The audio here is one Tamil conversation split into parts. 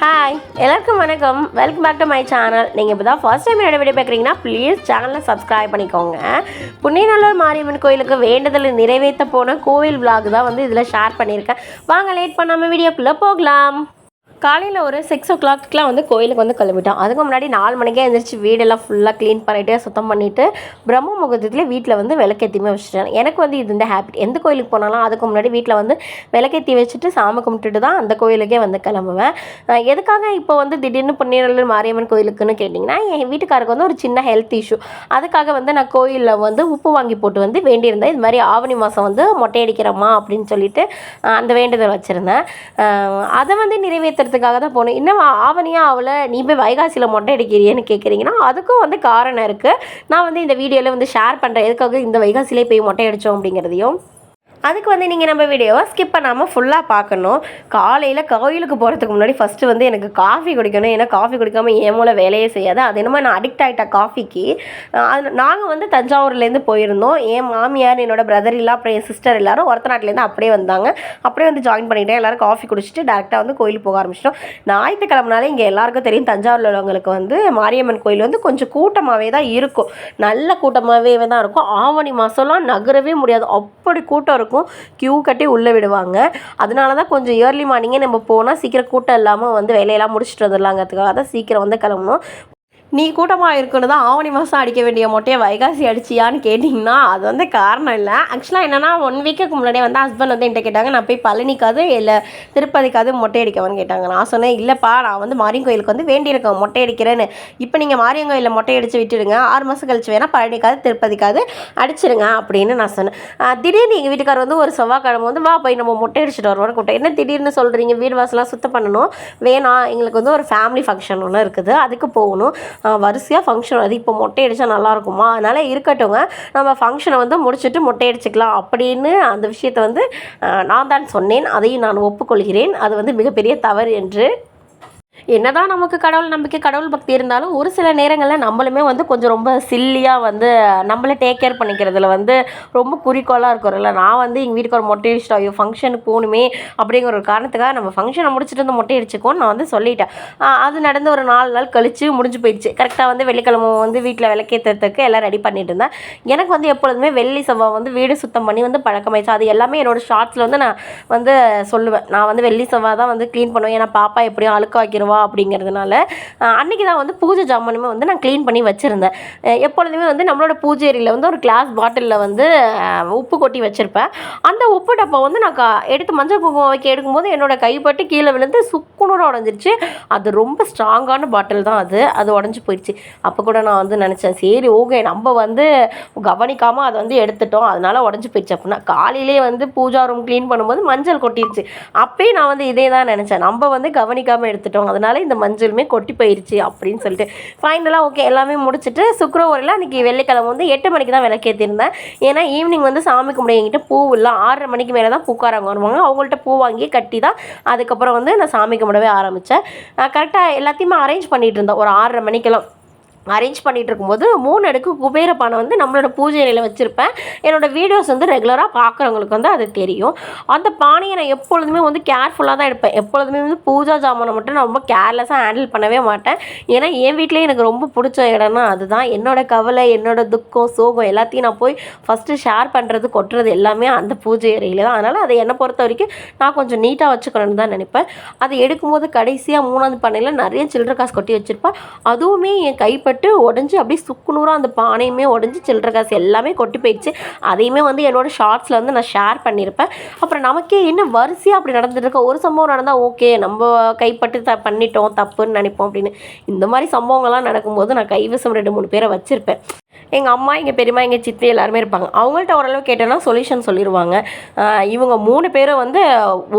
ஹாய் எல்லாருக்கும் வணக்கம். Welcome back to my channel. நீங்கள் இப்போ தான் ஃபர்ஸ்ட் டைம் என்னோட வீடியோ பார்க்குறீங்கன்னா ப்ளீஸ் சேனலில் சப்ஸ்கிரைப் பண்ணிக்கோங்க. புண்ணியநல்லூர் மாரியம்மன் கோயிலுக்கு வேண்டுதல் நிறைவேற்ற போன கோயில் விலாக் தான் வந்து இதில் ஷேர் பண்ணியிருக்கேன். வாங்க லேட் பண்ணாமல் வீடியோக்குள்ளே போகலாம். காலையில் ஒரு 6 o'clockலாம் வந்து கோயிலுக்கு வந்து கிளம்பிட்டோம். அதுக்கு முன்னாடி 4 மணிக்கே எழுந்திரிச்சு வீடெல்லாம் ஃபுல்லாக க்ளீன் பண்ணிவிட்டு சுத்தம் பண்ணிவிட்டு பிரம்ம முகூர்த்தத்தில் வீட்டில் வந்து விளக்கேற்றியுமே வச்சுட்டேன். எனக்கு வந்து இது இந்த ஹேபிட். எந்த கோயிலுக்கு போனாலும் அதுக்கு முன்னாடி வீட்டில் வந்து விளக்கேற்றி வச்சுட்டு சாமி கும்பிட்டுட்டு தான் அந்த கோயிலுக்கே வந்து கிளம்புவேன். எதுக்காக இப்போ வந்து திடீர்னு புண்ணியநல்லூர் மாரியம்மன் கோயிலுக்குன்னு கேட்டிங்கன்னா, என் வீட்டுக்காருக்கு வந்து ஒரு சின்ன ஹெல்த் இஷ்யூ. அதுக்காக வந்து நான் கோயிலில் வந்து உப்பு வாங்கி போட்டு வந்து வேண்டியிருந்தேன். இது மாதிரி ஆவணி மாதம் வந்து மொட்டை அடிக்கிறோமா அப்படின்னு சொல்லிட்டு அந்த வேண்டுதல் வச்சுருந்தேன். அதை வந்து நிறைவேற்றுறதுக்காக தான் போனேன். இன்னும் ஆவணியாக அவளை நீ போய் வைகாசியில் மொட்டை அடிக்கிறியேன்னு கேட்குறீங்கன்னா, அதுக்கும் வந்து காரணம் இருக்குது. நான் வந்து இந்த வீடியோவில் வந்து ஷேர் பண்ணுறேன் எதுக்காக இந்த வைகாசிலே போய் மொட்டை அடித்தோம் அப்படிங்கிறதையும். அதுக்கு வந்து நீங்கள் நம்ம வீடியோவை ஸ்கிப் பண்ணாமல் ஃபுல்லாக பார்க்கணும். காலையில் கோயிலுக்கு போகிறதுக்கு முன்னாடி ஃபஸ்ட்டு வந்து எனக்கு காஃபி குடிக்கணும். ஏன்னா காஃபி குடிக்காமல் என் மூளை வேலையே செய்யாது. அது என்னமோ நான் அடிக்ட் ஆகிட்டேன் காஃபிக்கு. அது நாங்கள் வந்து தஞ்சாவூர்லேருந்து போயிருந்தோம். என் மாமியார், என்னோடய பிரதர் இல்லை, அப்புறம் என் சிஸ்டர் எல்லோரும் ஒருத்த நாட்டிலேருந்து அப்படியே வந்தாங்க. அப்படியே வந்து ஜாயின் பண்ணிவிட்டேன். எல்லோரும் காஃபி குடிச்சிட்டு டேரெக்டாக வந்து கோயிலுக்கு போக ஆரம்பிச்சிட்டோம். ஞாயிற்றுக்கிழமனாலே இங்கே எல்லாருக்கும் தெரியும், தஞ்சாவூரில் உள்ளவங்களுக்கு வந்து மாரியம்மன் கோயில் வந்து கொஞ்சம் கூட்டமாகவே தான் இருக்கும். நல்ல கூட்டமாகவே தான் இருக்கும். ஆவணி மாதம்லாம் நகரவே முடியாது, அப்படி கூட்டம் இருக்கும். கியூ கட்டி உள்ளே விடுவாங்க. அதனால தான் கொஞ்சம் ஏர்லி மார்னிங்கே நம்ம போனால் சீக்கிரம் கூட்டம் இல்லாமல் வந்து வேலையெல்லாம் முடிச்சுட்டு வந்துடலாங்கிறதுக்காக தான் சீக்கிரம் வந்து கிளம்பணும். நீ கூட்டமாக இருக்குன்னு தான் ஆவணி மாதம் அடிக்க வேண்டிய மொட்டையை வைகாசி அடிச்சியான்னு கேட்டிங்கன்னா, அது வந்து காரணம் இல்லை. ஆக்சுவலாக என்னென்னா 1 வீக்குக்கு முன்னாடியே வந்து ஹஸ்பண்ட் வந்து என்கிட்ட கேட்டாங்க, நான் போய் பழனிக்காது இல்லை திருப்பதிக்காது மொட்டை அடிக்கவான்னு கேட்டாங்க. நான் சொன்னேன், இல்லைப்பா நான் வந்து மாரியன் கோயிலுக்கு வந்து வேண்டியிருக்கேன் மொட்டை அடிக்கிறேன்னு. இப்போ நீங்கள் மாரியன் கோயிலில் மொட்டை அடித்து விட்டுடுங்க, 6 மாதம் கழிச்சு வேணால் பழனிக்காது திருப்பதிக்காது அடிச்சிடுங்க அப்படின்னு நான் சொன்னேன். திடீர்னு எங்கள் வீட்டுக்கார் வந்து ஒரு செவ்வாய்க்கிழமை வந்து வா போய் நம்ம மொட்டை அடிச்சுட்டு வருவோம்னு கூப்பிட்டேன். என்ன திடீர்னு சொல்கிறீங்க, வீடு வாசலாம் சுத்தம் பண்ணணும், வேணாம் எங்களுக்கு வந்து ஒரு ஃபேமிலி ஃபங்க்ஷன் ஒன்று இருக்குது, அதுக்கு போகணும், வரிசையாக ஃபங்க்ஷன் அது இப்போ மொட்டை அடித்தா நல்லாயிருக்குமா, அதனால் இருக்கட்டுங்க நம்ம ஃபங்க்ஷனை வந்து முடிச்சுட்டு மொட்டை அடிச்சுக்கலாம் அப்படின்னு அந்த விஷயத்தை வந்து நான் தான் சொன்னேன். அதையும் நான் ஒப்புக்கொள்கிறேன். அது வந்து மிகப்பெரிய தவறு என்று. என்னதான் நமக்கு கடவுள் நம்பிக்கை, கடவுள் பக்தி இருந்தாலும் ஒரு சில நேரங்களில் நம்மளுமே வந்து கொஞ்சம் ரொம்ப சில்லியாக வந்து நம்மளை டேக் கேர் பண்ணிக்கிறதுல வந்து ரொம்ப குறிக்கோளாக இருக்கிறோம்ல. நான் வந்து எங்கள் வீட்டுக்கு ஒரு மொட்டை அடிச்சிட்டோம், ஐயோ ஃபங்க்ஷனுக்கு போகணுமே அப்படிங்கிற ஒரு காரணத்துக்காக நம்ம ஃபங்க்ஷனை முடிச்சுட்டு வந்து மொட்டை அடிச்சுக்கோன்னு நான் வந்து சொல்லிட்டேன். அது நடந்து ஒரு 4 நாள் கழித்து முடிஞ்சு போயிடுச்சு. கரெக்டாக வந்து வெள்ளிக்கிழமை வந்து வீட்டில் விளக்கேற்றத்துக்கு எல்லாம் ரெடி பண்ணிட்டு இருந்தேன். எனக்கு வந்து எப்பொழுதுமே வெள்ளி செவ்வாய் வந்து வீடு சுத்தம் பண்ணி வந்து பழக்கமாயிடுச்சு. அது எல்லாமே என்னோடய ஷார்ட்ஸில் வந்து நான் வந்து சொல்லுவேன். நான் வந்து வெள்ளி செவ்வாய் தான் வந்து க்ளீன் பண்ணுவேன், ஏன்னா பாப்பா எப்படியும் அழுக்க வைக்கிறவா அப்படிங்கிறதுனால. அன்றைக்கி தான் வந்து பூஜை ஜாமானுமே வந்து நான் க்ளீன் பண்ணி வச்சுருந்தேன். எப்பொழுதுமே வந்து நம்மளோட பூஜை அறையில் வந்து ஒரு கிளாஸ் பாட்டிலில் வந்து உப்பு கொட்டி வச்சுருப்பேன். அந்த உப்பு டப்பா வந்து நான் எடுத்து மஞ்சள் குங்குமம் வைக்க எடுக்கும்போது என்னோடய கைப்பட்டு கீழே விழுந்து சுக்குநூறாக உடஞ்சிருச்சு. அது ரொம்ப ஸ்ட்ராங்கான பாட்டில் தான், அது உடஞ்சி போயிடுச்சு. அப்போ கூட நான் வந்து நினச்சேன், சரி ஓகே நம்ம வந்து கவனிக்காமல் அதை வந்து எடுத்துட்டோம், அதனால் உடஞ்சி போயிடுச்சு அப்படின்னா. காலையிலே வந்து பூஜா ரூம் க்ளீன் பண்ணும்போது மஞ்சள் கொட்டிடுச்சு. அப்போயே நான் வந்து இதே தான் நினச்சேன், நம்ம வந்து கவனிக்காமல் எடுத்துட்டோம், அதனால் இந்த மஞ்சளுமே கொட்டி போயிடுச்சு அப்படின்னு சொல்லிட்டு ஃபைனலாக ஓகே எல்லாமே முடிச்சுட்டு சுக்கிரவாரில் அன்றைக்கி வெள்ளிக்கிழமை வந்து 8 மணிக்கு தான் விளக்கேற்றிருந்தேன். ஏன்னா ஈவினிங் வந்து சாமி கும்பிட என்கிட்ட பூ இல்லை, 6:30 மணிக்கு மேலே தான் பூக்காரங்க வருவாங்க. அவங்கள்ட்ட பூ வாங்கி கட்டி தான் அதுக்கப்புறம் வந்து நான் சாமி கும்பிடவே ஆரம்பித்தேன். கரெக்டாக எல்லாத்தையுமே அரேஞ்ச் பண்ணிகிட்டு இருந்தேன். ஒரு 6:30 மணிக்கெல்லாம் அரேஞ்ச் பண்ணிகிட்டு இருக்கும்போது 3 அடுக்கு குபேர பானை வந்து நம்மளோட பூஜை அறையில் வச்சுருப்பேன். என்னோடய வீடியோஸ் வந்து ரெகுலராக பார்க்குறவங்களுக்கு வந்து அது தெரியும். அந்த பானையை நான் எப்பொழுதுமே வந்து கேர்ஃபுல்லாக தான் எடுப்பேன். எப்பொழுதுமே வந்து பூஜா ஜாமானை மட்டும் நான் ரொம்ப கேர்லெஸ்ஸாக ஹேண்டில் பண்ணவே மாட்டேன். ஏன்னா என் வீட்டிலேயே எனக்கு ரொம்ப பிடிச்ச இடம்னா அதுதான். என்னோடய கவலை, என்னோடய துக்கம், சோகம் எல்லாத்தையும் நான் போய் ஃபஸ்ட்டு ஷேர் பண்ணுறது, கொட்டுறது எல்லாமே அந்த பூஜை அறையில் தான். அதனால் அதை என்னை பொறுத்த வரைக்கும் நான் கொஞ்சம் நீட்டாக வச்சுக்கணும்னு தான் நினைப்பேன். அதை எடுக்கும்போது கடைசியாக 3ஆவது பானையில் நிறைய சில்லறை காசு கொட்டி வச்சுருப்பேன். அதுவுமே என் கைப்பட்டு உடஞ்சி அப்படியே சுக்குநூறாக அந்த பானையுமே உடஞ்சி சில்லறை காசு எல்லாமே கொட்டி போயிடுச்சு. அதையுமே வந்து என்னோடய ஷார்ட்ஸில் வந்து நான் ஷேர் பண்ணியிருப்பேன். அப்புறம் நமக்கே என்ன வரிசையாக அப்படி நடந்துட்டு இருக்க, ஒரு சம்பவம் நடந்தால் ஓகே நம்ம கைப்பட்டு பண்ணிட்டோம் தப்புன்னு நினைப்போம் அப்படின்னு. இந்த மாதிரி சம்பவங்கள்லாம் நடக்கும்போது நான் கைவசம் 2-3 பேரை வச்சுருப்பேன். எங்கள் அம்மா, எங்கள் பெரியம்மா, எங்கள் சித்தி எல்லாருமே இருப்பாங்க. அவங்கள்ட்ட ஓரளவு கேட்டேன்னா சொல்யூஷன் சொல்லிடுவாங்க. இவங்க 3 பேரும் வந்து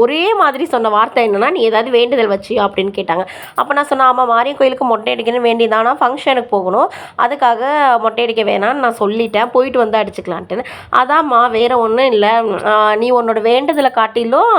ஒரே மாதிரி சொன்ன வார்த்தை என்னென்னா, நீ ஏதாவது வேண்டுதல் வச்சியா அப்படின்னு கேட்டாங்க. அப்போ நான் சொன்னேன், ஆமாம் மாரியன் கோயிலுக்கு மொட்டை அடிக்கணும்னு வேண்டியதானா, ஃபங்க்ஷனுக்கு போகணும், அதுக்காக மொட்டை அடிக்க வேணான்னு நான் சொல்லிட்டேன், போயிட்டு வந்து அடிச்சுக்கலான்ட்டுன்னு. அதாம்மா வேறு ஒன்றும் இல்லை, நீ உன்னோட வேண்டுதலை காட்டிலும்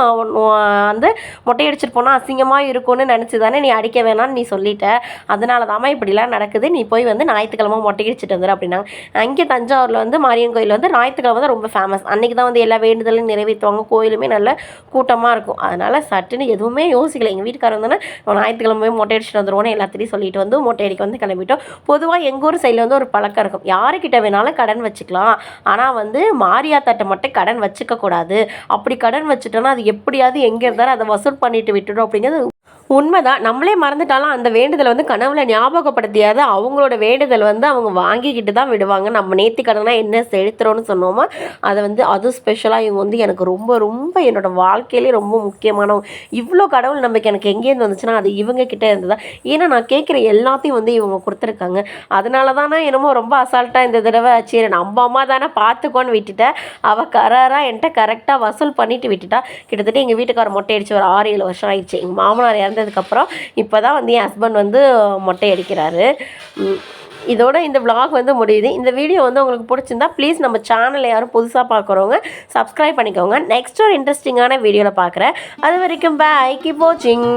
வந்து மொட்டை அடிச்சுட்டு போனால் அசிங்கமாக இருக்கும்னு நினச்சி தானே நீ அடிக்க வேணான்னு நீ சொல்லிட்ட, அதனால தாம்மா இப்படிலாம் நடக்குது, நீ போய் வந்து ஞாயிற்றுக்கிழமை மொட்டை அடிச்சுட்டு வந்துடு அப்படின்னாங்க. அங்கே தஞ்சாவூரில் வந்து மாரியம்மன் கோயில் வந்து ஞாயிற்றுக்கிழமை தான் ரொம்ப ஃபேமஸ். அன்றைக்கி தான் வந்து எல்லா வேண்டுதலும் நிறைவேற்றுவாங்க. கோயிலுமே நல்ல கூட்டமாக இருக்கும். அதனால் சட்டுன்னு எதுவுமே யோசிக்கல. எங்கள் வீட்டுக்காரர் வந்தோன்னே ஞாயிற்றுக்கிழமை போய் மொட்டை அடிச்சுட்டு வந்துடுவோன்னு எல்லாத்தையும் சொல்லிட்டு வந்து மொட்டை அடிக்க வந்து கிளம்பிட்டோம். பொதுவாக எங்கள் ஊர் சைடில் வந்து ஒரு பழக்கம் இருக்கும். யாருக்கிட்ட வேணாலும் கடன் வச்சுக்கலாம், ஆனால் வந்து மாரியாத்தாட்ட மட்டும் கடன் வச்சுக்கக்கூடாது. அப்படி கடன் வச்சுட்டோன்னா அது எப்படியாவது எங்கே இருந்தாலும் அதை வசூல் பண்ணிட்டு விட்டுடும் அப்படிங்கிறது உண்மைதான். நம்மளே மறந்துட்டாலும் அந்த வேண்டுதலை வந்து கனவுல ஞாபகப்படுத்தியாவது அவங்களோட வேண்டுதல் வந்து அவங்க வாங்கிக்கிட்டு தான் விடுவாங்க. நம்ம நேர்த்திக்கடனா என்ன செலுத்துறோன்னு சொன்னோமோ அதை வந்து அதுவும் ஸ்பெஷலாக இவங்க வந்து எனக்கு ரொம்ப ரொம்ப என்னோடய வாழ்க்கையிலே ரொம்ப முக்கியமானவங்க. இவ்வளோ கடவுள் நம்பிக்கை எனக்கு எங்கேருந்து வந்துச்சுன்னா அது இவங்க கிட்டே இருந்ததா. ஏன்னா நான் கேட்குற எல்லாத்தையும் வந்து இவங்க கொடுத்துருக்காங்க. அதனால தானே என்னமோ ரொம்ப அசால்ட்டாக இந்த தடவை சரி நம்ம அம்மா தானே பார்த்துக்கோன்னு விட்டுட்டேன். அவள் கராராக என்கிட்ட கரெக்டாக வசூல் பண்ணிட்டு விட்டுட்டா. கிட்டத்தட்ட எங்கள் வீட்டுக்கார மொட்டை அடித்து ஒரு 6-7 வருஷம் ஆயிடுச்சு. எங்கள் மாமனார் இறந்ததுக்கப்புறம் இப்போ தான் வந்து என் ஹஸ்பண்ட் வந்து மொட்டை அடிக்கிறாரு. இதோட இந்த vlog வந்து முடியுது. இந்த வீடியோ வந்து உங்களுக்கு பிடிச்சிருந்தா ப்ளீஸ் நம்ம சேனலை யாரும் புதுசாக பார்க்குறவங்க சப்ஸ்கிரைப் பண்ணிக்கோங்க. நெக்ஸ்ட் ஒரு இன்ட்ரெஸ்டிங்கான வீடியோவில் பார்க்குறேன். அது வரைக்கும் பை, கீப் வாட்சிங்.